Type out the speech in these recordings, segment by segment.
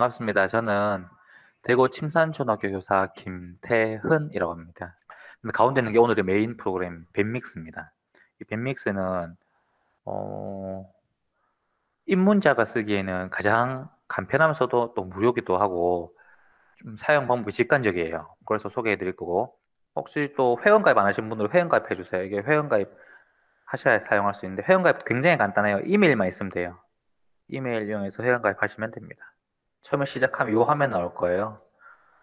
반갑습니다. 저는 대구 침산초등학교 교사 김태흔이라고 합니다. 근데 가운데 있는 게 오늘의 메인 프로그램 밴믹스입니다. 이 밴믹스는 어, 입문자가 쓰기에는 가장 간편하면서도 또 무료기도 하고 좀 사용 방법이 직관적이에요. 그래서 소개해 드릴 거고 혹시 또 회원가입 안 하신 분들은 회원가입 해주세요. 이게 회원가입 하셔야 사용할 수 있는데 회원가입 굉장히 간단해요. 이메일만 있으면 돼요. 이메일 이용해서 회원가입 하시면 됩니다. 처음에 시작하면 이 화면 나올 거예요.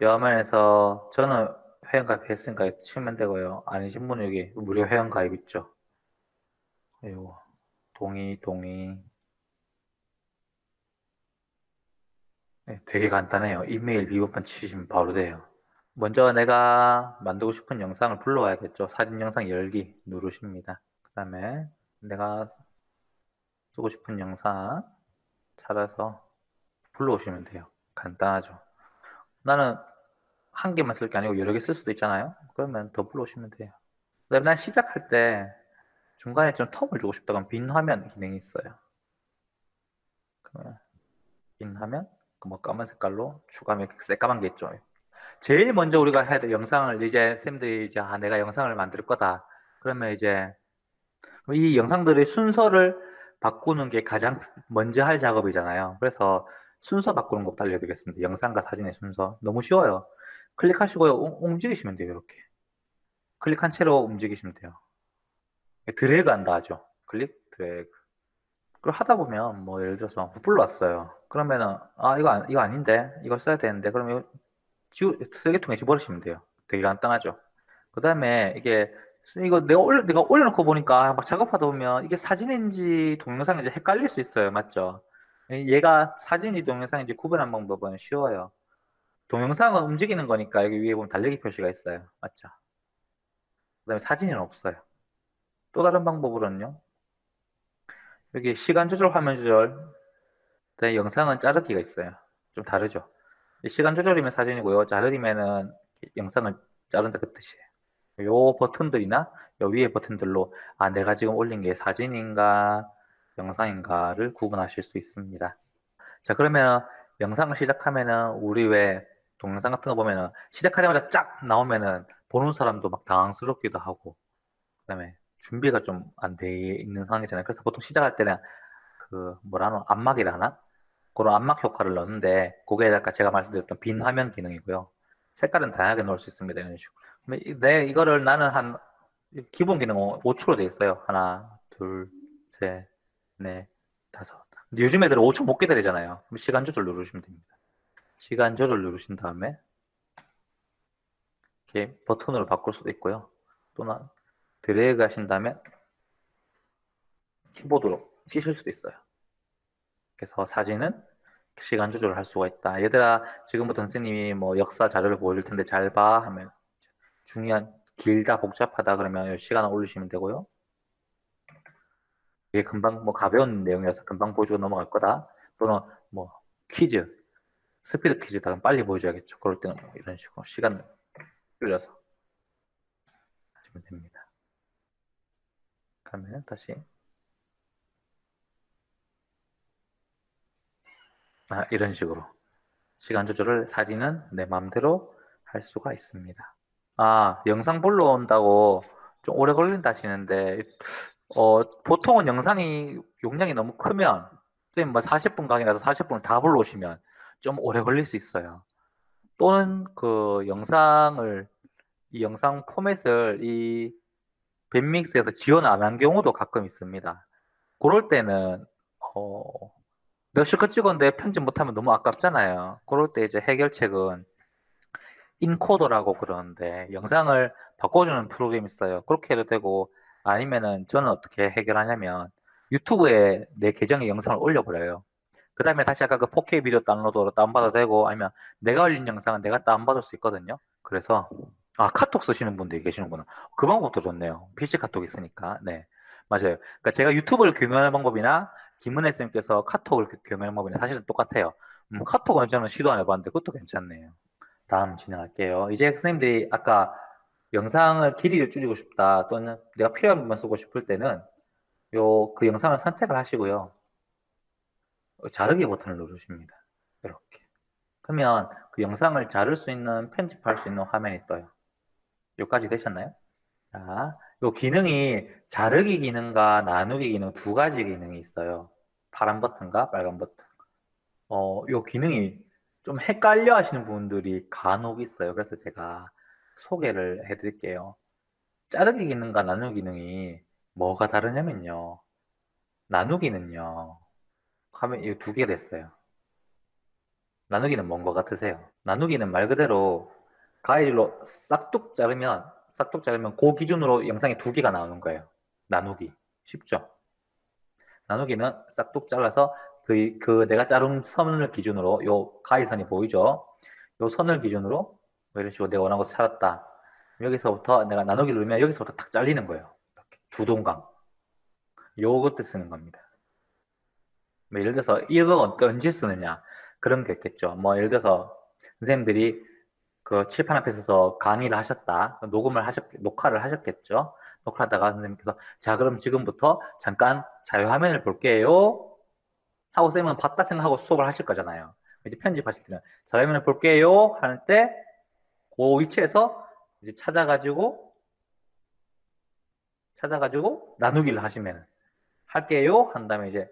이 화면에서 저는 회원가입 했으니까 치면 되고요. 아니신 분은 여기 무료 회원가입 있죠. 이거 동의. 네, 되게 간단해요. 이메일 비번만 치시면 바로 돼요. 먼저 내가 만들고 싶은 영상을 불러와야겠죠. 사진 영상 열기 누르십니다. 그 다음에 내가 쓰고 싶은 영상 찾아서 불러오시면 돼요. 간단하죠. 나는 한 개만 쓸 게 아니고 여러 개 쓸 수도 있잖아요. 그러면 더 불러오시면 돼요. 그다음에 난 시작할 때 중간에 좀 텀을 주고 싶다 그러면 빈 화면 기능이 있어요. 그러면 빈 화면, 뭐 까만 색깔로 추가하면 새까만 게 있죠. 제일 먼저 우리가 해야 될 영상을 이제 쌤들이 이제 내가 영상을 만들 거다. 그러면 이제 이 영상들의 순서를 바꾸는 게 가장 먼저 할 작업이잖아요. 그래서 순서 바꾸는 것부터 알려드리겠습니다. 영상과 사진의 순서. 너무 쉬워요. 클릭하시고요. 움직이시면 돼요. 이렇게. 클릭한 채로 움직이시면 돼요. 드래그 한다 하죠. 클릭, 드래그. 그걸 하다 보면 뭐 예를 들어서 불러왔어요. 그러면은 이거 아닌데 이걸 써야 되는데 그러면 쓰레기통에 집어버리시면 돼요. 되게 간단하죠. 그 다음에 이게 이거 내가 올려놓고 보니까 막 작업하다 보면 이게 사진인지 동영상인지 헷갈릴 수 있어요. 맞죠? 얘가 사진인지 동영상인지 구분하는 방법은 쉬워요. 동영상은 움직이는 거니까 여기 위에 보면 달리기 표시가 있어요. 맞죠? 그 다음에 사진은 없어요. 또 다른 방법으로는요. 여기 시간 조절, 화면 조절, 그다음에 영상은 자르기가 있어요. 좀 다르죠. 시간 조절이면 사진이고요. 자르기면은 영상을 자른다 그 뜻이에요. 요 버튼들이나 요 위에 버튼들로 내가 지금 올린 게 사진인가 영상인가를 구분하실 수 있습니다. 자, 그러면 영상을 시작하면은 우리 왜 동영상 같은 거 보면은 시작하자마자 쫙 나오면은 보는 사람도 막 당황스럽기도 하고 그다음에 준비가 좀 안 돼 있는 상황이잖아요. 그래서 보통 시작할 때는 그 뭐라 하나 안막이라 하나? 그런 안막 효과를 넣는데 그게 아까 제가 말씀드렸던 빈 화면 기능이고요. 색깔은 다양하게 넣을 수 있습니다. 이런 식으로. 이거를 나는 한 기본 기능 5초로 돼 있어요. 하나, 둘, 셋, 넷, 다섯. 근데 요즘 애들은 5초 못 기다리잖아요. 그럼 시간 조절 누르시면 됩니다. 시간 조절 누르신 다음에 이렇게 버튼으로 바꿀 수도 있고요. 또는 드래그 하신 다음에 키보드로 치실 수도 있어요. 그래서 사진은 시간 조절을 할 수가 있다. 얘들아, 지금부터 선생님이 뭐 역사 자료를 보여줄 텐데 잘 봐. 하면 중요한, 길다, 복잡하다 그러면 시간을 올리시면 되고요. 이게 금방 뭐 가벼운 내용이라서 금방 보여주고 넘어갈 거다. 또는 뭐 퀴즈, 스피드 퀴즈다. 그럼 빨리 보여줘야겠죠. 그럴 때는 뭐 이런 식으로 시간 줄여서 하시면 됩니다. 그러면 다시 이런 식으로 시간 조절을 사진은 내 마음대로 할 수가 있습니다. 영상 보러 온다고 좀 오래 걸린다 하시는데, 보통은 영상이 용량이 너무 크면, 선생님 뭐 40분 강의라서 40분을 다 보러 오시면 좀 오래 걸릴 수 있어요. 또는 그 이 영상 포맷을 이 밴믹스에서 지원 안 한 경우도 가끔 있습니다. 그럴 때는, 어, 내가 실컷 찍었는데 편집 못하면 너무 아깝잖아요. 그럴 때 이제 해결책은 인코더라고 그러는데 영상을 바꿔주는 프로그램이 있어요. 그렇게 해도 되고 아니면은 저는 어떻게 해결하냐면 유튜브에 내 계정에 영상을 올려버려요. 그 다음에 다시 아까 그 4K 비디오 다운로드로 다운받아도 되고 아니면 내가 올린 영상은 내가 다운받을 수 있거든요. 그래서 카톡 쓰시는 분들이 계시는구나. 그 방법도 좋네요. PC 카톡 있으니까. 네. 맞아요. 그러니까 제가 유튜브를 경영하는 방법이나 김은혜 쌤께서 카톡을 경영하는 방법이나 사실은 똑같아요. 카톡은 저는 시도 안 해봤는데 그것도 괜찮네요. 다음 진행할게요. 이제 선생님들이 아까 영상을 길이를 줄이고 싶다 또는 내가 필요한 부분 쓰고 싶을 때는 그 영상을 선택을 하시고요. 자르기 버튼을 누르십니다. 이렇게. 그러면 그 영상을 자를 수 있는, 편집할 수 있는 화면이 떠요. 여기까지 되셨나요? 자, 요 기능이 자르기 기능과 나누기 기능 두 가지 기능이 있어요. 파란 버튼과 빨간 버튼. 요 기능이 좀 헷갈려 하시는 분들이 간혹 있어요. 그래서 제가 소개를 해드릴게요. 자르기 기능과 나누기 기능이 뭐가 다르냐면요. 나누기는요. 화면 이거 두 개 됐어요. 나누기는 뭔 것 같으세요? 나누기는 말 그대로 가위로 싹둑 자르면 그 기준으로 영상이 두 개가 나오는 거예요. 나누기. 쉽죠? 나누기는 싹둑 잘라서 그 내가 자른 선을 기준으로 요 가위선이 보이죠? 요 선을 기준으로 뭐 이런 식으로 내가 원하는 거 찾았다. 여기서부터 내가 나누기를 누르면 여기서부터 탁 잘리는 거예요. 이렇게 두 동강. 요것도 쓰는 겁니다. 뭐 예를 들어서 이거 언제 쓰느냐 그런 게 있겠죠. 뭐 예를 들어서 선생님들이 그 칠판 앞에 서서 강의를 하셨다. 녹화를 하셨겠죠. 녹화하다가 선생님께서 자 그럼 지금부터 잠깐 자유화면을 볼게요. 하고 쌤은 봤다 생각하고 수업을 하실 거잖아요. 이제 편집하실 때는 자유화면을 볼게요 할 때 그 위치에서 이제 찾아가지고 나누기를 하시면 할게요 한 다음에 이제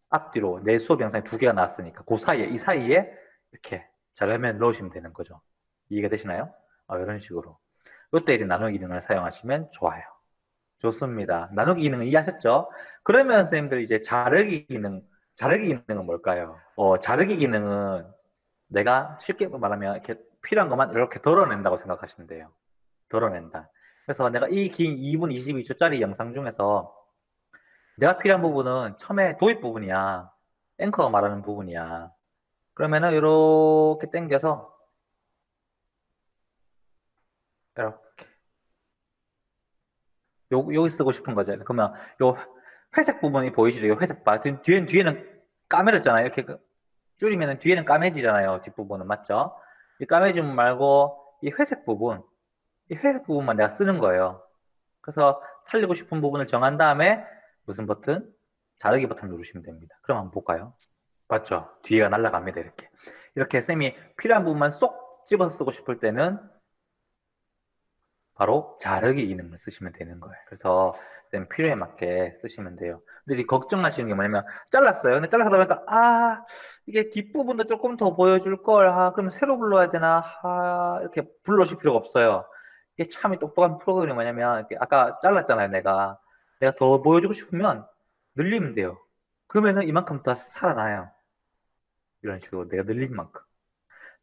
앞뒤로 내 수업 영상이 두 개가 나왔으니까 이 사이에 이렇게 자료화면 넣으시면 되는 거죠. 이해가 되시나요? 이런 식으로. 이때 이제 나누기 기능을 사용하시면 좋아요. 좋습니다. 나누기 기능은 이해하셨죠? 그러면 선생님들 이제 자르기 기능은 뭘까요? 자르기 기능은 내가 쉽게 말하면 이렇게 필요한 것만 이렇게 덜어낸다고 생각하시면 돼요. 덜어낸다. 그래서 내가 이 긴 2분 22초짜리 영상 중에서 내가 필요한 부분은 처음에 도입 부분이야. 앵커가 말하는 부분이야. 그러면은 이렇게 당겨서 이렇게 여기 쓰고 싶은 거죠. 그러면 요 회색 부분이 보이시죠? 요 회색 바 뒤에는 까매졌잖아요. 이렇게 줄이면은 뒤에는 까매지잖아요. 뒷부분은 맞죠? 이 까매짐 말고 이 회색 부분만 내가 쓰는 거예요. 그래서 살리고 싶은 부분을 정한 다음에 무슨 버튼? 자르기 버튼 누르시면 됩니다. 그럼 한번 볼까요? 맞죠? 뒤에가 날아갑니다. 이렇게 쌤이 필요한 부분만 쏙 집어서 쓰고 싶을 때는 바로 자르기 기능을 쓰시면 되는 거예요. 그래서 쌤 필요에 맞게 쓰시면 돼요. 근데 이 걱정하시는 게 뭐냐면 잘랐어요. 근데 잘라서 보니까 이게 뒷부분도 조금 더 보여줄 걸. 그럼 새로 불러야 되나? 이렇게 불러주실 필요가 없어요. 이게 참 똑똑한 프로그램이 뭐냐면 아까 잘랐잖아요. 내가 더 보여주고 싶으면 늘리면 돼요. 그러면은 이만큼 더 살아나요. 이런 식으로 내가 늘린 만큼.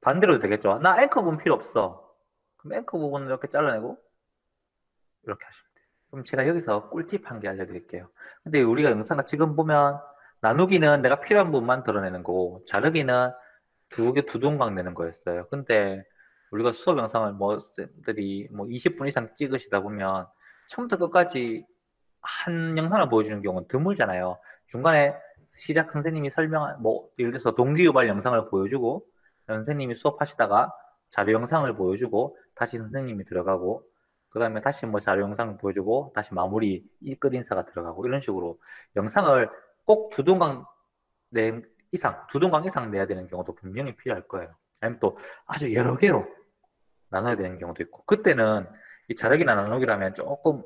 반대로 되겠죠. 나 앵커 부분 필요 없어. 그럼 앵커 부분을 이렇게 잘라내고 이렇게 하시면 돼요. 그럼 제가 여기서 꿀팁 한 개 알려드릴게요. 근데 우리가 영상을 지금 보면 나누기는 내가 필요한 부분만 드러내는 거고 자르기는 두 동강 내는 거였어요. 근데 우리가 수업 영상을 뭐 쌤들이 뭐 20분 이상 찍으시다 보면 처음부터 끝까지 한 영상을 보여주는 경우는 드물잖아요. 중간에 시작 선생님이 뭐 예를 들어서 동기유발 영상을 보여주고 선생님이 수업하시다가 자료 영상을 보여주고 다시 선생님이 들어가고 그 다음에 다시 뭐 자료 영상을 보여주고 다시 마무리 끝 인사가 들어가고 이런 식으로 영상을 꼭 두 동강 이상 내야 되는 경우도 분명히 필요할 거예요. 아니면 또 아주 여러 개로 나눠야 되는 경우도 있고 그때는 이 자르기나 나누기라면 조금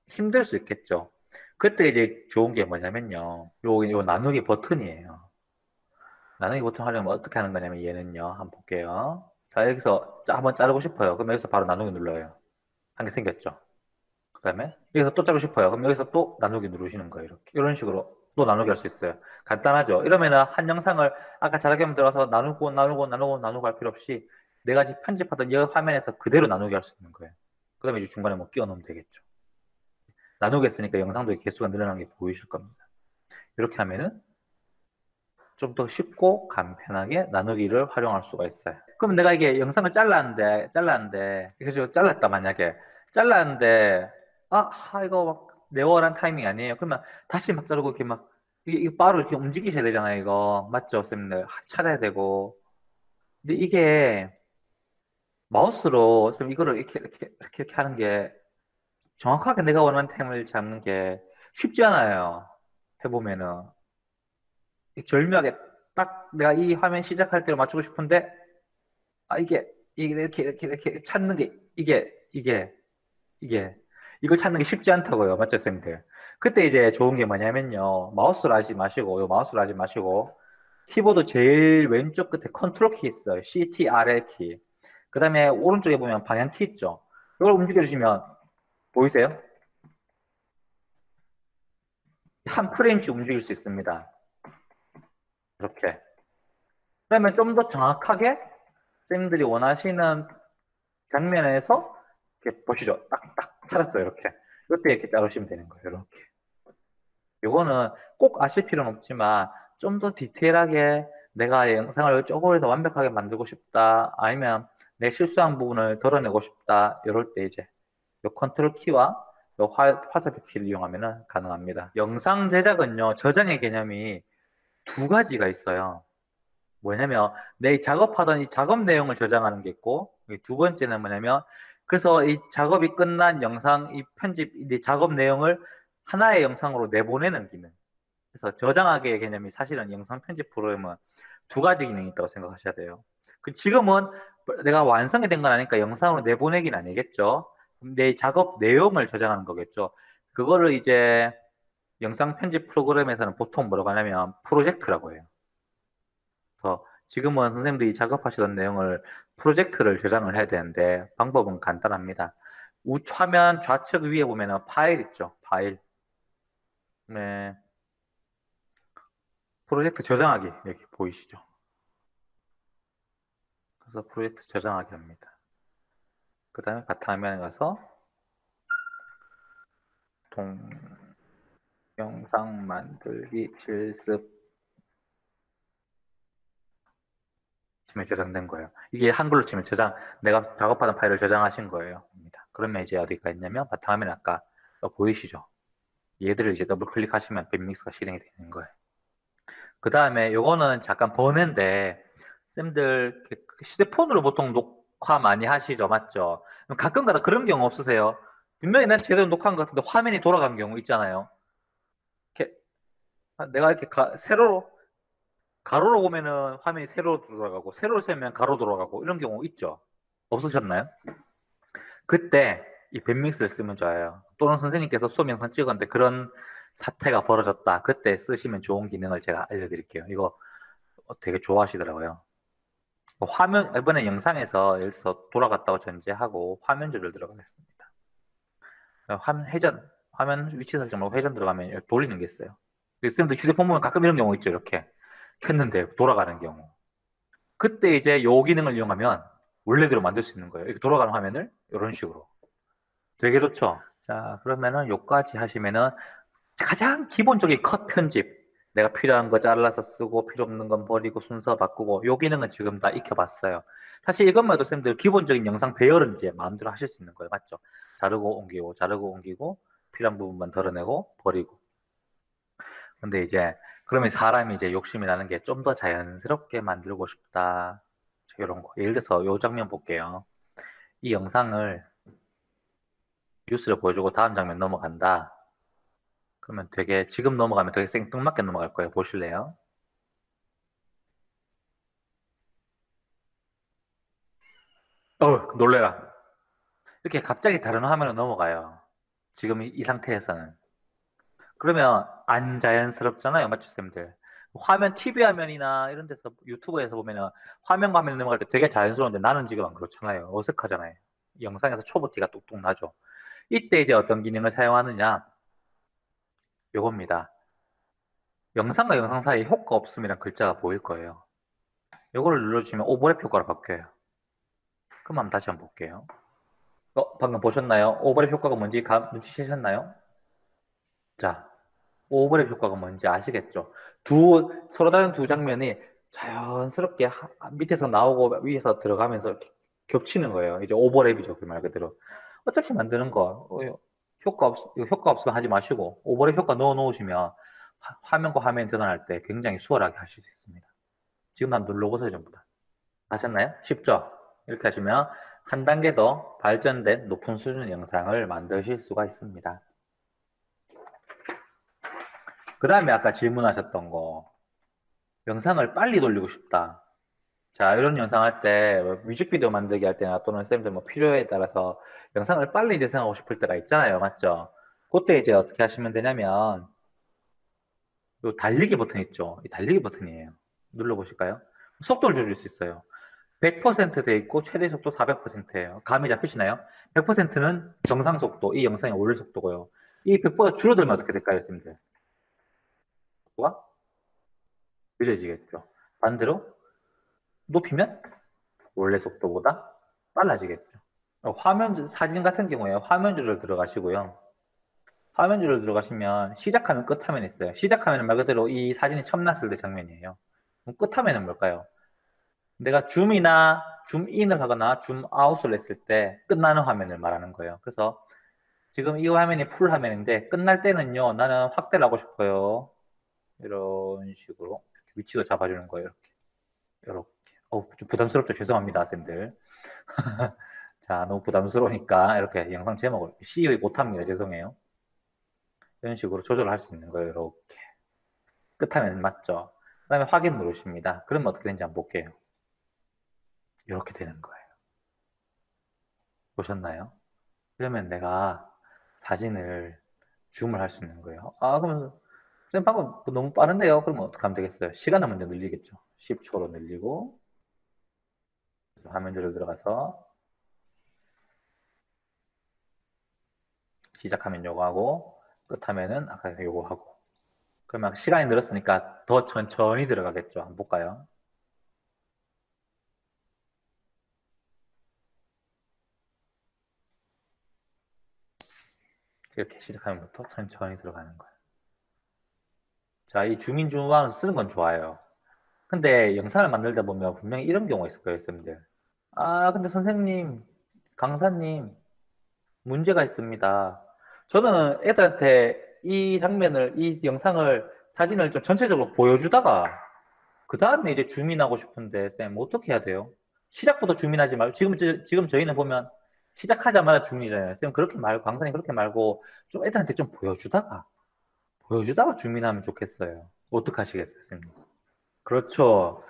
힘들 수 있겠죠. 그때 이제 좋은 게 뭐냐면요. 요 나누기 버튼이에요. 나누기 버튼 활용하면 어떻게 하는 거냐면 얘는요. 한번 볼게요. 자, 여기서 한번 자르고 싶어요. 그럼 여기서 바로 나누기 눌러요. 한 개 생겼죠. 그 다음에 여기서 또 자르고 싶어요. 그럼 여기서 또 나누기 누르시는 거예요. 이렇게. 이런 식으로 또 나누기 할 수 있어요. 간단하죠. 이러면은 한 영상을 아까 자르기 하면 들어가서 나누고 할 필요 없이 내가 지금 편집하던 이 화면에서 그대로 나누기 할 수 있는 거예요. 그 다음에 이제 중간에 뭐 끼워 넣으면 되겠죠. 나누겠으니까 영상도 개수가 늘어나는 게 보이실 겁니다. 이렇게 하면은 좀 더 쉽고 간편하게 나누기를 활용할 수가 있어요. 그럼 내가 이게 영상을 잘랐는데, 그래서 잘랐다, 만약에. 잘랐는데, 이거 막 네월한 타이밍 아니에요. 그러면 다시 막 자르고 이렇게 이게 바로 이렇게 움직이셔야 되잖아요, 이거. 맞죠, 쌤들? 찾아야 되고. 근데 이게 마우스로 쌤 이거를 이렇게 하는 게 정확하게 내가 원하는 템을 잡는 게 쉽지 않아요. 해보면은. 절묘하게 딱 내가 이 화면 시작할 때로 맞추고 싶은데, 이게 이렇게 찾는 게, 이게, 이걸 찾는 게 쉽지 않다고요. 맞죠, 쌤들? 그때 이제 좋은 게 뭐냐면요. 마우스를 하지 마시고, 키보드 제일 왼쪽 끝에 컨트롤 키 있어요. CTRL 키. 그 다음에 오른쪽에 보면 방향 키 있죠. 이걸 움직여주시면, 보이세요? 한 프레임씩 움직일 수 있습니다. 이렇게. 그러면 좀 더 정확하게 쌤들이 원하시는 장면에서 이렇게 보시죠. 딱딱 찾았어요. 이렇게. 이때 이렇게 따르시면 되는 거예요. 이렇게. 요거는 꼭 아실 필요는 없지만 좀 더 디테일하게 내가 영상을 조금 더 완벽하게 만들고 싶다. 아니면 내 실수한 부분을 덜어내고 싶다. 이럴 때 이제 요 컨트롤 키와 요 화살표 키를 이용하면 가능합니다. 영상 제작은요, 저장의 개념이 두 가지가 있어요. 뭐냐면 내 작업하던 이 작업 내용을 저장하는 게 있고, 두 번째는 뭐냐면 그래서 이 작업이 끝난 영상, 이 편집, 이 작업 내용을 하나의 영상으로 내보내는 기능. 그래서 저장하기의 개념이 사실은 영상 편집 프로그램은 두 가지 기능이 있다고 생각하셔야 돼요. 그 지금은 내가 완성이 된 건 아니니까 영상으로 내보내기는 아니겠죠. 내 작업 내용을 저장하는 거겠죠. 그거를 이제 영상 편집 프로그램에서는 보통 뭐라고 하냐면 프로젝트라고 해요. 그래서 지금은 선생님들이 작업하시던 내용을 프로젝트를 저장을 해야 되는데 방법은 간단합니다. 화면 좌측 위에 보면 파일 있죠. 파일. 네. 프로젝트 저장하기 여기 보이시죠? 그래서 프로젝트 저장하기 합니다. 그 다음에 바탕화면에 가서 동영상 만들기 실습 치면 저장된 거예요. 이게 한글로 치면 내가 작업하던 파일을 저장하신 거예요. 그러면 이제 어디가 있냐면 바탕화면 아까 보이시죠? 얘들을 이제 더블 클릭하시면 밴믹스가 실행이 되는 거예요. 그 다음에 요거는 잠깐 번외인데 쌤들 휴대폰으로 보통 녹화 많이 하시죠, 맞죠? 가끔가다 그런 경우 없으세요? 분명히 난 제대로 녹화한 것 같은데 화면이 돌아간 경우 있잖아요. 이렇게 내가 이렇게 세로로 가로로 보면은 화면이 세로로 돌아가고 세로로 세면 가로 돌아가고 이런 경우 있죠? 없으셨나요? 그때 이 밴믹스를 쓰면 좋아요. 또는 선생님께서 수업 영상 찍었는데 그런 사태가 벌어졌다. 그때 쓰시면 좋은 기능을 제가 알려드릴게요. 이거 되게 좋아하시더라고요. 이번에 영상에서 예를 들어서 돌아갔다고 전제하고 화면줄을 들어가겠습니다. 화면 위치 설정으로 회전 들어가면 돌리는 게 있어요. 쌤도 휴대폰 보면 가끔 이런 경우 있죠. 이렇게 켰는데 돌아가는 경우. 그때 이제 요 기능을 이용하면 원래대로 만들 수 있는 거예요. 이렇게 돌아가는 화면을 이런 식으로. 되게 좋죠? 자, 그러면은 요까지 하시면은 가장 기본적인 컷 편집. 내가 필요한 거 잘라서 쓰고 필요 없는 건 버리고 순서 바꾸고 요 기능은 지금 다 익혀봤어요. 사실 이것만 해도 쌤들 기본적인 영상 배열은 이제 마음대로 하실 수 있는 거예요. 맞죠? 자르고 옮기고 필요한 부분만 덜어내고 버리고. 근데 이제 그러면 사람이 이제 욕심이 나는 게 좀 더 자연스럽게 만들고 싶다. 이런 거. 예를 들어서 요 장면 볼게요. 이 영상을 뉴스를 보여주고 다음 장면 넘어간다. 그러면 지금 넘어가면 되게 생뚱맞게 넘어갈 거예요. 보실래요? 놀래라. 이렇게 갑자기 다른 화면으로 넘어가요. 지금 이 상태에서는. 그러면 안 자연스럽잖아요, 맞죠, 쌤들? TV 화면이나 이런 데서 유튜브에서 보면은 화면과 화면 넘어갈 때 되게 자연스러운데 나는 지금 안 그렇잖아요. 어색하잖아요. 영상에서 초보티가 뚝뚝 나죠. 이때 이제 어떤 기능을 사용하느냐? 요겁니다. 영상과 영상 사이에 효과 없음이란 글자가 보일 거예요. 요거를 눌러주시면 오버랩 효과로 바뀌어요. 그럼 한번 다시 한번 볼게요. 방금 보셨나요? 오버랩 효과가 뭔지 눈치채셨나요? 자, 오버랩 효과가 뭔지 아시겠죠? 서로 다른 두 장면이 자연스럽게 밑에서 나오고 위에서 들어가면서 이렇게 겹치는 거예요. 이제 오버랩이죠. 그 말 그대로. 어차피 만드는 거, 이거 효과 없으면 하지 마시고, 오버랩 효과 넣어 놓으시면 화면과 화면 전환할 때 굉장히 수월하게 하실 수 있습니다. 지금 한번 눌러보세요, 전부 다. 아셨나요? 쉽죠? 이렇게 하시면 한 단계 더 발전된 높은 수준의 영상을 만드실 수가 있습니다. 그 다음에 아까 질문하셨던 거 영상을 빨리 돌리고 싶다. 자, 이런 영상 할 때, 뭐 뮤직비디오 만들기 할 때나 또는 쌤들 뭐 필요에 따라서 영상을 빨리 재생하고 싶을 때가 있잖아요. 맞죠? 그때 이제 어떻게 하시면 되냐면, 요 달리기 버튼 있죠? 이 달리기 버튼이에요. 눌러보실까요? 속도를 줄일 수 있어요. 100%돼 있고 최대 속도 400%예요. 감이 잡히시나요? 100%는 정상 속도, 이 영상의 올릴 속도고요. 이 100보다 줄어들면 어떻게 될까요, 쌤들? 속도가 느려지겠죠. 반대로 높이면 원래 속도보다 빨라지겠죠. 사진 같은 경우에 화면줄을 들어가시고요. 화면줄을 들어가시면 시작하면 끝화면이 있어요. 시작하면 말 그대로 이 사진이 처음 났을 때 장면이에요. 그럼 끝화면은 뭘까요? 내가 줌이나 줌인을 하거나 줌아웃을 했을 때 끝나는 화면을 말하는 거예요. 그래서 지금 이 화면이 풀 화면인데 끝날 때는요, 나는 확대를 하고 싶어요. 이런 식으로 위치도 잡아주는 거예요. 이렇게. 이렇게. 좀 부담스럽죠? 죄송합니다, 쌤들. 자, 너무 부담스러우니까 이렇게 영상 제목을 CEO 못합니다. 죄송해요. 이런 식으로 조절할 수 있는 거예요. 이렇게. 끝화면 맞죠? 그 다음에 확인 누르십니다. 그러면 어떻게 되는지 한번 볼게요. 이렇게 되는 거예요. 보셨나요? 그러면 내가 사진을 줌을 할 수 있는 거예요. 아, 그러면 쌤 방금 너무 빠른데요? 그러면 어떻게 하면 되겠어요? 시간을 먼저 늘리겠죠. 10초로 늘리고 화면으로 들어가서 시작하면 요거 하고 끝하면은 아까 요거 하고 그러면 시간이 늘었으니까 더 천천히 들어가겠죠. 한번 볼까요? 이렇게 시작하면부터 천천히 들어가는 거예요. 자, 이 주민주문을 쓰는 건 좋아요. 근데 영상을 만들다 보면 분명히 이런 경우가 있을 거예요, 쌤들. 아, 근데 선생님, 강사님, 문제가 있습니다. 저는 애들한테 이 장면을, 이 영상을, 사진을 좀 전체적으로 보여주다가, 그 다음에 이제 주민하고 싶은데, 쌤, 뭐 어떻게 해야 돼요? 시작부터 주민하지 말고, 지금 저희는 보면, 시작하자마자 주민이잖아요. 쌤, 그렇게 말고, 강사님 그렇게 말고, 좀 애들한테 좀 보여주다가 주민하면 좋겠어요. 어떡하시겠어요, 쌤? 그렇죠.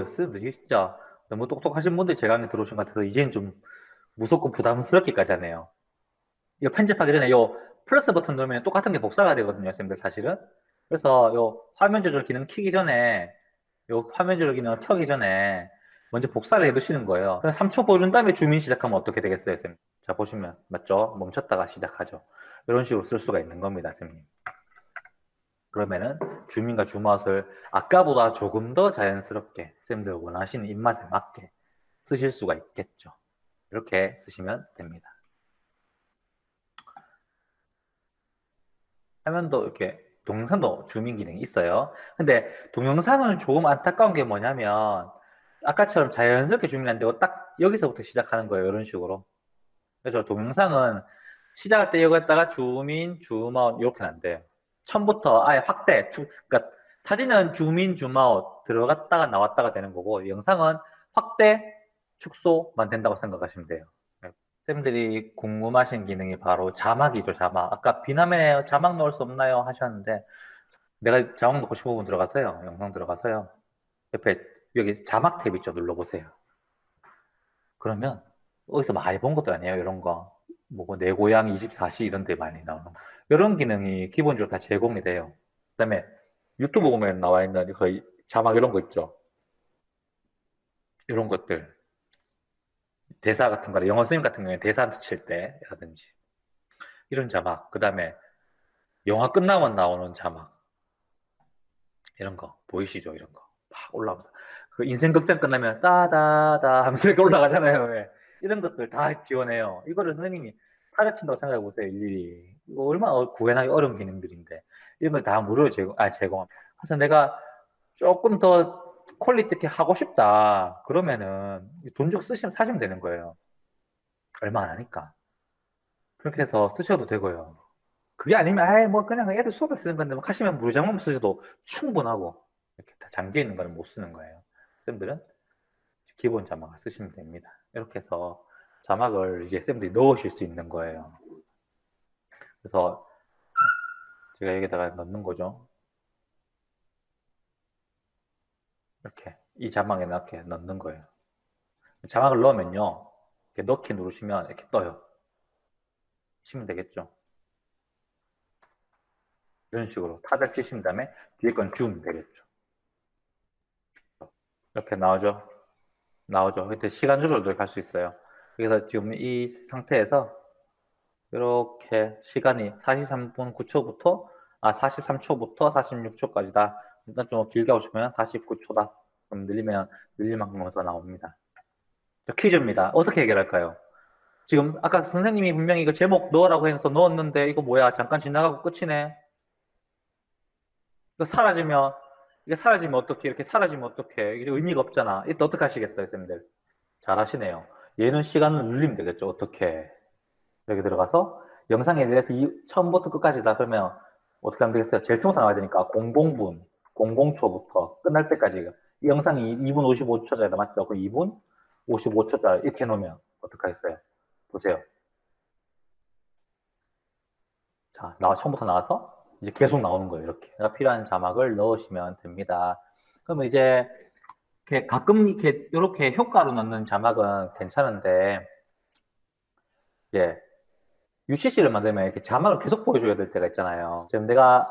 쌤들 진짜 너무 똑똑하신 분들이 제 강의 들어오신 것 같아서, 이제는 좀 무섭고 부담스럽기까지 하네요. 이거 편집하기 전에 요 플러스 버튼 누르면 똑같은 게 복사가 되거든요, 쌤들 사실은. 그래서 요 화면 조절 기능 키기 전에, 요 화면 조절 기능을 켜기 전에 먼저 복사를 해 두시는 거예요. 그럼 3초 보여준 다음에 주민 시작하면 어떻게 되겠어요, 쌤? 자, 보시면, 맞죠? 멈췄다가 시작하죠. 이런 식으로 쓸 수가 있는 겁니다, 쌤님. 그러면은 주민과 주맛을 아까보다 조금 더 자연스럽게 쌤들 원하시는 입맛에 맞게 쓰실 수가 있겠죠. 이렇게 쓰시면 됩니다. 화면도 이렇게 동영상도 주민 기능이 있어요. 근데 동영상은 조금 안타까운 게 뭐냐면 아까처럼 자연스럽게 주민 안 되고 딱 여기서부터 시작하는 거예요. 이런 식으로. 그래서 동영상은 시작할 때 여기다가 주민, 주마웃 이렇게는 안 돼요. 처음부터 아예 확대, 그러니까 사진은 주민, 주마웃 들어갔다가 나왔다가 되는 거고 영상은 확대, 축소만 된다고 생각하시면 돼요. 네. 쌤들이 궁금하신 기능이 바로 자막이죠, 자막. 아까 비남에 자막 넣을 수 없나요? 하셨는데, 내가 자막 넣고 싶은 부분 들어가서요. 영상 들어가서요. 옆에, 여기 자막 탭 있죠? 눌러보세요. 그러면, 어디서 많이 본 것도 아니에요, 이런 거. 뭐, 내 고향 24시 이런 데 많이 나오는 거. 이런 기능이 기본적으로 다 제공이 돼요. 그 다음에, 유튜브 보면 나와 있는 거의 자막 이런 거 있죠? 이런 것들. 대사 같은 거라, 영어 선생님 같은 경우에 대사 칠 때라든지. 이런 자막. 그 다음에, 영화 끝나면 나오는 자막 이런 거 보이시죠? 이런 거 막 올라옵니다. 그 인생 극장 끝나면 따다다 하면서 이렇게 올라가잖아요. 왜? 이런 것들 다 지원해요. 이거를 선생님이 가르친다고 생각해 보세요. 일일이 이거 얼마나 구현하기 어려운 기능들인데 이런 걸 다 무료로 제공합니다. 그래서 내가 조금 더 퀄리티 있게 하고 싶다 그러면은 돈 주고 사시면 되는 거예요. 얼마 안 하니까 그렇게 해서 쓰셔도 되고요. 그게 아니면, 아예 뭐, 그냥 애들 수업에 쓰는 건데, 뭐, 하시면 무료장만 쓰셔도 충분하고, 이렇게 다 잠겨 있는 거는 못 쓰는 거예요. 쌤들은 기본 자막을 쓰시면 됩니다. 이렇게 해서 자막을 이제 쌤들이 넣으실 수 있는 거예요. 그래서 제가 여기다가 넣는 거죠. 이렇게 이 자막에 이렇게 넣는 거예요. 자막을 넣으면요. 이렇게 넣기 누르시면 이렇게 떠요. 치면 되겠죠. 이런 식으로 타자 치신 다음에 뒤에 건 주면 되겠죠. 이렇게 나오죠. 나오죠. 그때 시간 조절도 할 수 있어요. 그래서 지금 이 상태에서 이렇게 시간이 43분 9초부터 43초부터 46초까지다. 일단 좀 길게 하고 싶으면 49초다. 그럼 늘리면 늘릴 만큼 더 나옵니다. 퀴즈입니다. 어떻게 해결할까요? 지금 아까 선생님이 분명히 이거 제목 넣으라고 해서 넣었는데 이거 뭐야? 잠깐 지나가고 끝이네. 이거 사라지면 이게 사라지면 어떻게 이렇게 사라지면 어떻게 이게 의미가 없잖아. 이때 어떻게 하시겠어요, 선생님들? 잘하시네요. 얘는 시간을 늘리면 되겠죠. 어떻게? 여기 들어가서 영상에 대해서 처음부터 끝까지다 그러면 어떻게 하면 되겠어요? 제일 처음부터 나와야 되니까 00분, 00초부터 끝날 때까지 이 영상이 2분 55초짜리다 맞죠? 그 2분 55초짜리 이렇게 놓으면 어떻게 하겠어요? 보세요. 자, 처음부터 나와서 이제 계속 나오는 거예요. 이렇게 필요한 자막을 넣으시면 됩니다. 그러면 이제 가끔 이렇게 효과로 넣는 자막은 괜찮은데 이제 UCC를 만들면 이렇게 자막을 계속 보여줘야 될 때가 있잖아요. 지금 내가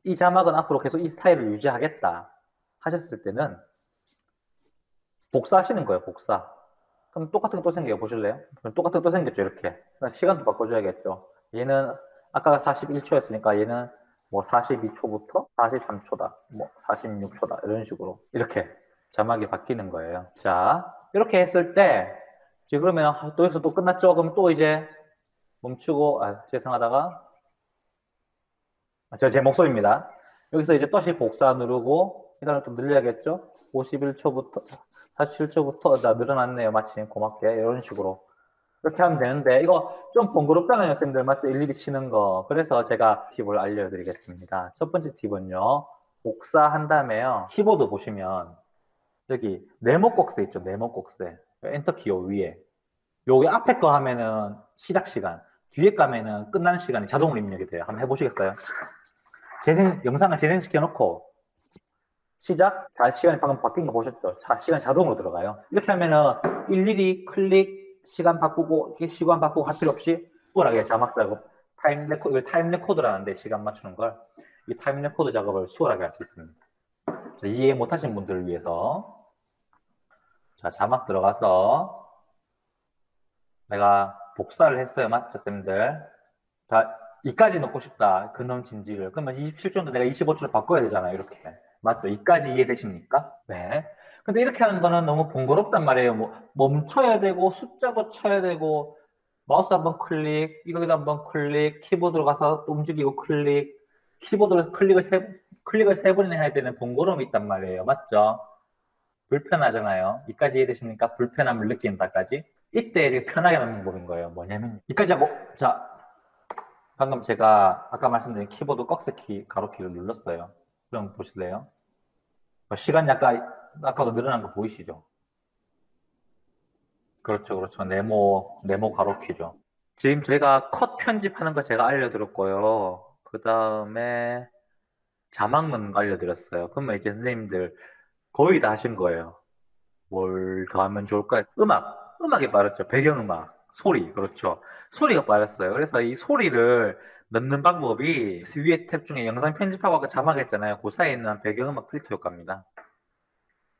이 자막은 앞으로 계속 이 스타일을 유지하겠다 하셨을 때는 복사하시는 거예요, 복사. 그럼 똑같은 게 또 생겨요, 보실래요? 그럼 똑같은 게 또 생겼죠, 이렇게. 시간도 바꿔줘야겠죠. 얘는 아까가 41초였으니까 얘는 뭐 42초부터 43초다, 뭐 46초다, 이런 식으로. 이렇게 자막이 바뀌는 거예요. 자, 이렇게 했을 때, 지금 그러면 또 여기서 또 끝났죠? 그럼 또 이제 멈추고, 죄송하다가, 제 목소리입니다. 여기서 이제 또다시 복사 누르고, 그 다음에 또 늘려야겠죠? 51초부터, 47초부터, 늘어났네요. 마침 고맙게. 이런 식으로. 그렇게 하면 되는데, 이거 좀 번거롭잖아요, 선생님들. 맞죠? 일일이 치는 거. 그래서 제가 팁을 알려드리겠습니다. 첫 번째 팁은요, 복사한 다음에요, 키보드 보시면, 여기 네모 꼭새 있죠? 네모 꼭새. 엔터키 요 위에. 여기 앞에 거 하면은 시작 시간, 뒤에 거 하면은 끝나는 시간이 자동으로 입력이 돼요. 한번 해보시겠어요? 영상을 재생시켜 놓고 시작, 자, 시간이 방금 바뀐 거 보셨죠? 시간이 자동으로 들어가요. 이렇게 하면은 일일이 클릭, 시간 바꾸고, 시간 바꾸고 할 필요 없이 수월하게 자막 작업, 이걸 타임 레코드라는데 시간 맞추는 걸, 이 타임 레코드 작업을 수월하게 할 수 있습니다. 자, 이해 못하신 분들을 위해서, 자, 자막 들어가서 내가 복사를 했어요. 맞죠, 쌤들? 자, 이까지 넣고 싶다. 근원 진지를. 그러면 27초인데 내가 25초로 바꿔야 되잖아요. 이렇게. 맞죠? 이까지 이해되십니까? 네. 근데 이렇게 하는 거는 너무 번거롭단 말이에요. 뭐, 멈춰야 되고, 숫자도 쳐야 되고, 마우스 한번 클릭, 이거기도 한번 클릭, 키보드로 가서 또 움직이고 클릭, 키보드로 클릭을 세 번이나 해야 되는 번거로움이 있단 말이에요. 맞죠? 불편하잖아요. 이까지 이해되십니까? 불편함을 느낀다까지. 이때 이제 편하게 하는 방법인 거예요. 뭐냐면, 이까지 하고, 자, 방금 제가 아까 말씀드린 키보드 꺽쇠키, 가로키를 눌렀어요. 그럼 보실래요? 시간이 아까도 늘어난 거 보이시죠? 그렇죠, 그렇죠. 네모 가로키죠. 지금 저희가 컷 편집하는 거 제가 알려드렸고요. 그 다음에 자막 넣는 거 알려드렸어요. 그러면 이제 선생님들 거의 다 하신 거예요. 뭘 더 하면 좋을까요? 음악이 빠졌죠. 배경음악, 소리, 그렇죠. 소리가 빠졌어요. 그래서 이 소리를 넣는 방법이 위에 탭 중에 영상 편집하고 아까 자막 했잖아요. 그 사이에 있는 배경음악 필터 효과입니다.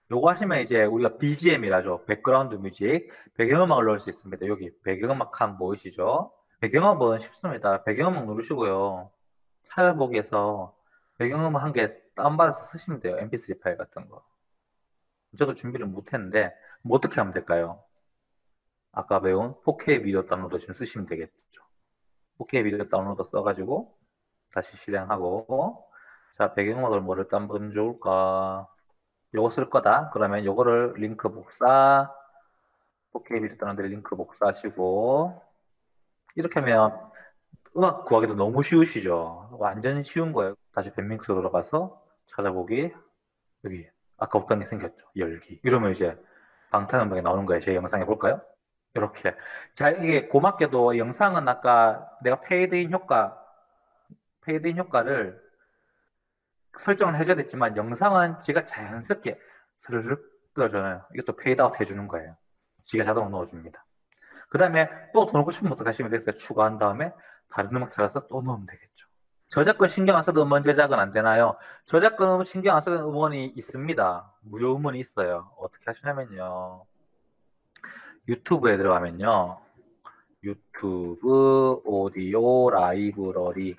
요거 하시면 이제 우리가 BGM이라죠. 백그라운드 뮤직. 배경음악을 넣을 수 있습니다. 여기 배경음악 칸 보이시죠? 배경음악은 쉽습니다. 배경음악 누르시고요. 찾아보기에서 배경음악 한 개 다운받아서 쓰시면 돼요. MP3 파일 같은 거. 저도 준비를 못했는데 뭐 어떻게 하면 될까요? 아까 배운 4K 비디오 다운로드 지금 쓰시면 되겠죠. 4K 비디오 다운로드 써가지고 다시 실행하고 자 배경음악을 뭐를 다운받으면 좋을까? 요거 쓸 거다. 그러면 요거를 링크 복사 4K 비디오 다운로드 링크 복사하시고 이렇게 하면 음악 구하기도 너무 쉬우시죠? 완전 쉬운 거예요. 다시 밴믹스 들어가서 찾아보기 여기 아까 없던 게 생겼죠. 열기 이러면 이제 방탄음악이 나오는 거예요. 제 영상에 볼까요? 이렇게. 자, 이게 고맙게도 영상은 아까 내가 페이드인 효과를 설정을 해줘야 됐지만 영상은 제가 자연스럽게 스르륵 뜯어줘요. 이것도 페이드아웃 해주는 거예요. 지가 자동으로 넣어줍니다. 그 다음에 또 더 넣고 싶으면 어떻게 하시면 되겠어요? 추가한 다음에 다른 음악 찾아서 또 넣으면 되겠죠. 저작권 신경 안 써도 음원 제작은 안 되나요? 저작권 신경 안 쓰는 음원이 있습니다. 무료 음원이 있어요. 어떻게 하시냐면요. 유튜브에 들어가면요. 유튜브 오디오 라이브러리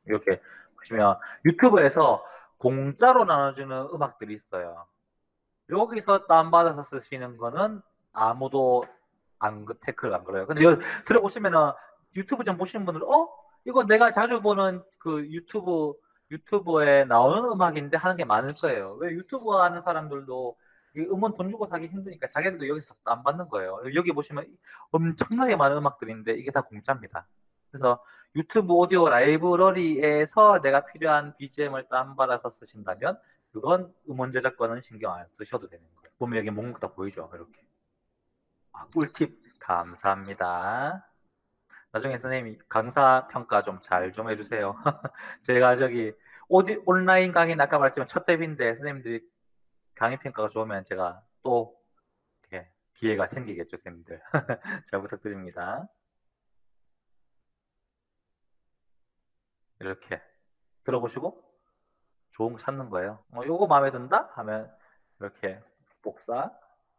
이렇게 보시면 유튜브에서 공짜로 나눠주는 음악들이 있어요. 여기서 다운받아서 쓰시는 거는 아무도 태클 안 걸어요. 근데 여기 들어보시면은 유튜브 좀 보시는 분들, 이거 내가 자주 보는 그 유튜브에 나오는 음악인데 하는 게 많을 거예요. 왜 유튜브 하는 사람들도 음원 돈 주고 사기 힘드니까 자기들도 여기서 안 받는 거예요. 여기 보시면 엄청나게 많은 음악들인데 이게 다 공짜입니다. 그래서 유튜브 오디오 라이브러리에서 내가 필요한 BGM을 다운받아서 쓰신다면 그건 음원 저작권은 신경 안 쓰셔도 되는 거예요. 보면 여기 목록 다 보이죠? 이렇게. 꿀팁 감사합니다. 나중에 선생님이 강사 평가 좀 잘 좀 해주세요. 제가 저기 온라인 강의 아까 말했지만 첫 데뷔인데 선생님들이 강의 평가가 좋으면 제가 또 이렇게 기회가 생기겠죠, 선생님들. 잘 부탁드립니다. 이렇게 들어보시고 좋은 거 찾는 거예요. 요거 마음에 든다? 하면 이렇게 복사,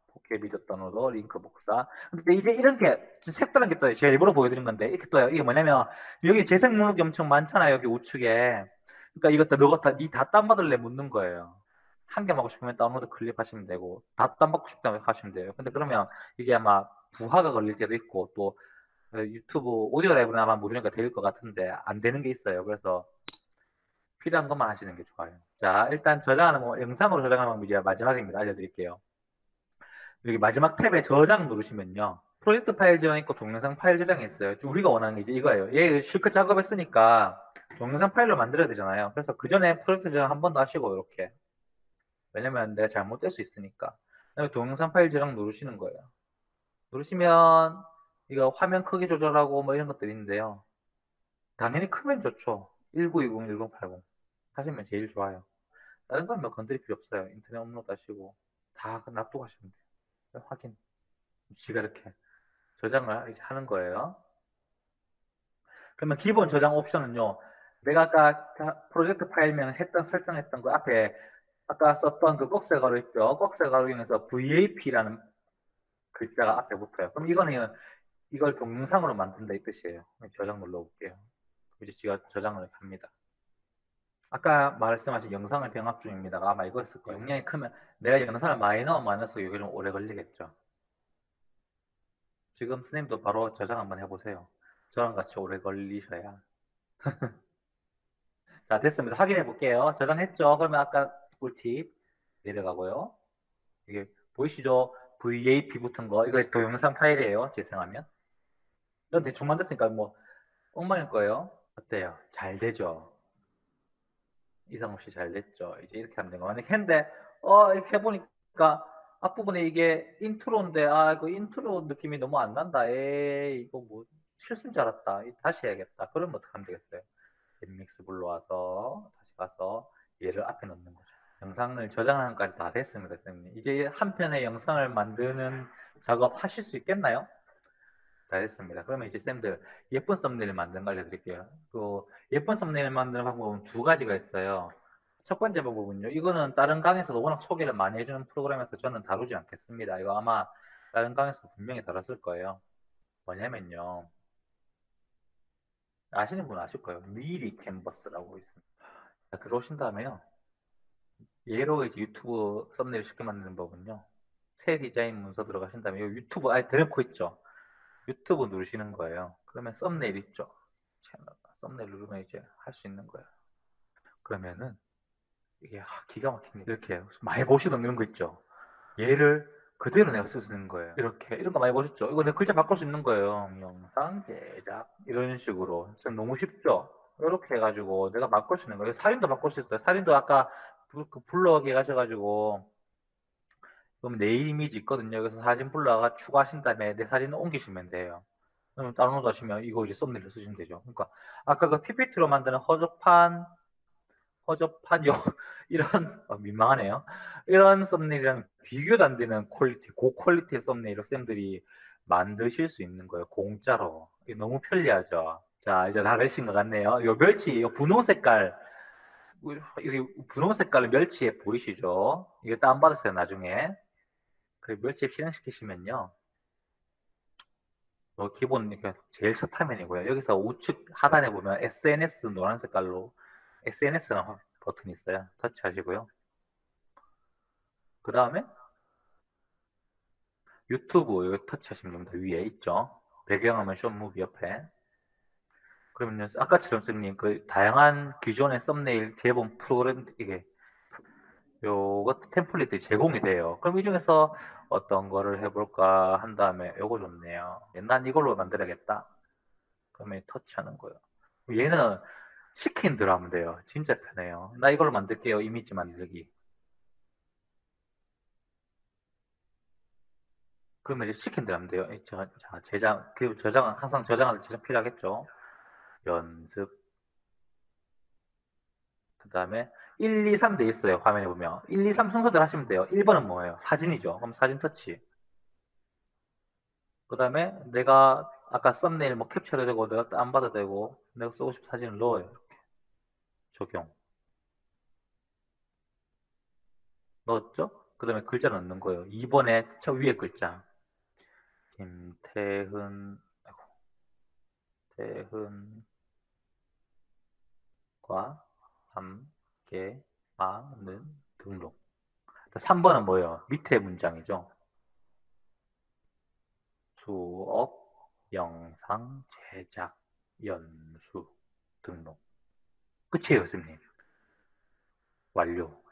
포켓 비디오 다운로드, 링크 복사. 근데 이제 이런 게 색다른 게 떠요. 제가 일부러 보여드린 건데 이렇게 떠요. 이게 뭐냐면 여기 재생 목록이 엄청 많잖아요. 여기 우측에. 그러니까 이것도 너가 다 다운받을래 묻는 거예요. 한 개만 하고 싶으면 다운로드 클릭하시면 되고 다 다운받고 싶다면 하시면 돼요. 근데 그러면 이게 아마 부하가 걸릴 때도 있고 또 유튜브 오디오 라이브는 아마 무료니까 될 것 같은데 안 되는 게 있어요. 그래서 필요한 것만 하시는 게 좋아요. 자, 일단 저장하는 거, 영상으로 저장하는 방법이 이제 마지막입니다. 알려드릴게요. 여기 마지막 탭에 저장 누르시면요. 프로젝트 파일 저장 있고 동영상 파일 저장이 있어요. 우리가 원하는 게 이제 이거예요. 얘 실컷 작업했으니까 동영상 파일로 만들어야 되잖아요. 그래서 그 전에 프로젝트 저장 한 번 더 하시고 이렇게. 왜냐면 내가 잘못될 수 있으니까. 그다음에 동영상 파일 저장 누르시는 거예요. 누르시면 이거 화면 크기 조절하고 뭐 이런 것들이 있는데요. 당연히 크면 좋죠. 1920, 1080 하시면 제일 좋아요. 다른 건 뭐 건드릴 필요 없어요. 인터넷 업로드 하시고 다 놔두고 하시면 돼요. 확인. 지가 이렇게 저장을 이제 하는 거예요. 그러면 기본 저장 옵션은요. 내가 아까 프로젝트 파일명 설정했던 그 앞에 아까 썼던 그 꺽쇠 가로 있죠. 꺽쇠 가로 이용해서 VAP라는 글자가 앞에 붙어요. 그럼 이거는 이걸 동영상으로 만든다 이 뜻이에요. 저장 눌러볼게요. 이제 제가 저장을 합니다. 아까 말씀하신 영상을 병합 중입니다가 아마 이거였을 거예요. 용량이 크면 내가 영상을 많이 넣으면 많을수록 이게 좀 오래 걸리겠죠. 지금 선생님도 바로 저장 한번 해보세요. 저랑 같이 오래 걸리셔야. 자, 됐습니다. 확인해 볼게요. 저장했죠? 그러면 아까 꿀팁 내려가고요. 이게 보이시죠? VAP 붙은 거. 이거 동영상 파일이에요. 재생하면. 전 대충 만들었으니까 뭐 엉망일 거예요. 어때요? 잘 되죠? 이상 없이 잘 됐죠? 이제 이렇게 하면 되는 거. 만약에 했는데, 이렇게 해보니까 앞부분에 이게 인트로인데, 그 인트로 느낌이 너무 안 난다. 에이, 이거 뭐 실수인 줄 알았다. 다시 해야겠다. 그러면 어떻게 하면 되겠어요? 엠믹스 불러와서 다시 가서 얘를 앞에 넣는 거죠. 영상을 저장하는 것까지 다 됐습니다, 선생님. 이제 한 편의 영상을 만드는 작업 하실 수 있겠나요? 다 됐습니다. 그러면 이제 쌤들 예쁜 썸네일 만드는 거 알려드릴게요. 그 예쁜 썸네일 만드는 방법은 두 가지가 있어요. 첫 번째 방법은요. 이거는 다른 강에서도 워낙 소개를 많이 해주는 프로그램에서 저는 다루지 않겠습니다. 이거 아마 다른 강에서 분명히 다뤘을 거예요. 뭐냐면요. 아시는 분 아실 거예요. 미리 캔버스라고 있습니다. 자, 들어오신 다음에요. 얘로 이제 유튜브 썸네일 쉽게 만드는 법은요. 새 디자인 문서 들어가신 다음에 이 유튜브 아예 대놓고 있죠. 유튜브 누르시는 거예요. 그러면 썸네일 있죠. 채널 썸네일 누르면 이제 할 수 있는 거예요. 그러면은 이게 기가 막힙니다. 이렇게 많이 보시던 이런 거 있죠. 얘를 그대로 내가 쓸 수 있는 거예요. 이렇게 이런 거 많이 보셨죠? 이거 내가 글자 바꿀 수 있는 거예요. 영상 제작 이런 식으로. 지금 너무 쉽죠? 이렇게 해가지고 내가 바꿀 수 있는 거예요. 사진도 바꿀 수 있어요. 사진도 아까 그 블럭에 가셔가지고 그럼 내 이미지 있거든요. 여기서 사진 블럭가 추가하신 다음에 내 사진을 옮기시면 돼요. 그러면 다운로드 하시면 이거 이제 썸네일을 쓰시면 되죠. 그러니까 아까 그 PPT로 만드는 허접한 허접한 이런 민망하네요. 이런 썸네일이랑 비교도 안 되는 퀄리티, 고퀄리티의 썸네일을 쌤들이 만드실 수 있는 거예요. 공짜로. 이게 너무 편리하죠. 자, 이제 다 되신 것 같네요. 요 멸치, 요 분홍 색깔, 여기 분홍 색깔의 멸치 앱 보이시죠? 이거 다운받으세요, 나중에. 그 멸치 앱 실행시키시면요. 기본 제일 첫 화면이고요. 여기서 우측 하단에 보면 SNS 노란 색깔로 SNS라는 버튼이 있어요. 터치하시고요. 그 다음에 유튜브 여기 터치하시면 됩니다. 위에 있죠. 배경화면 숏무비 옆에. 그러면 아까처럼 쌤님 그 다양한 기존의 썸네일 개봉 프로그램 이게 요거 템플릿이 제공이 돼요. 그럼 이 중에서 어떤 거를 해볼까 한 다음에 요거 좋네요. 난 이걸로 만들어야겠다. 그러면 터치하는 거예요. 얘는 시킨 대로 하면 돼요. 진짜 편해요. 나 이걸로 만들게요. 이미지 만들기. 그러면 이제 시킨 대로 하면 돼요. 자, 제작, 그 저장은 항상 저장할 때 제작 필요하겠죠. 연습. 그 다음에 1, 2, 3 돼 있어요. 화면에 보면. 1, 2, 3 순서대로 하시면 돼요. 1번은 뭐예요? 사진이죠. 그럼 사진 터치. 그 다음에 내가 아까 썸네일 뭐 캡처도 되고 내가 다운받아도 되고 내가 쓰고 싶은 사진을 넣어요. 이렇게. 적용. 넣었죠? 그 다음에 글자 넣는 거예요. 2번에 저 위에 글자. 김태훈, 아이고, 태훈과 함께 많은 등록. 3번은 뭐예요? 밑에 문장이죠. 수업, 영상, 제작, 연수, 등록. 끝이에요, 선생님. 완료.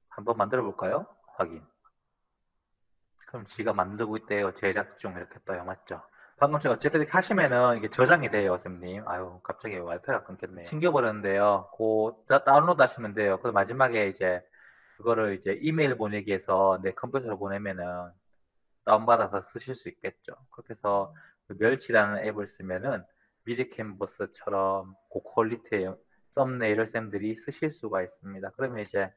한번 만들어 볼까요? 확인. 그럼 지가 만들고 있대요. 제작 중 이렇게 떠요. 맞죠? 방금 제가 어쨌든 이렇게 하시면은 이게 저장이 돼요, 선생님. 아유, 갑자기 와이파이가 끊겼네요. 튕겨버렸는데요. 다운로드 하시면 돼요. 그 마지막에 이제 그거를 이제 이메일 보내기해서 내 컴퓨터로 보내면은 다운받아서 쓰실 수 있겠죠. 그렇게 해서 그 멸치라는 앱을 쓰면은 미리 캔버스처럼 고퀄리티의 썸네일을 쌤들이 쓰실 수가 있습니다. 그러면 이제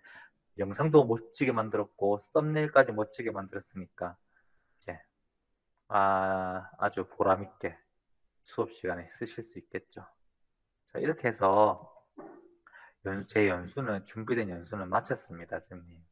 영상도 멋지게 만들었고 썸네일까지 멋지게 만들었으니까 이제 아주 보람있게 수업 시간에 쓰실 수 있겠죠. 자, 이렇게 해서 제 연수는 준비된 연수는 마쳤습니다, 선생님.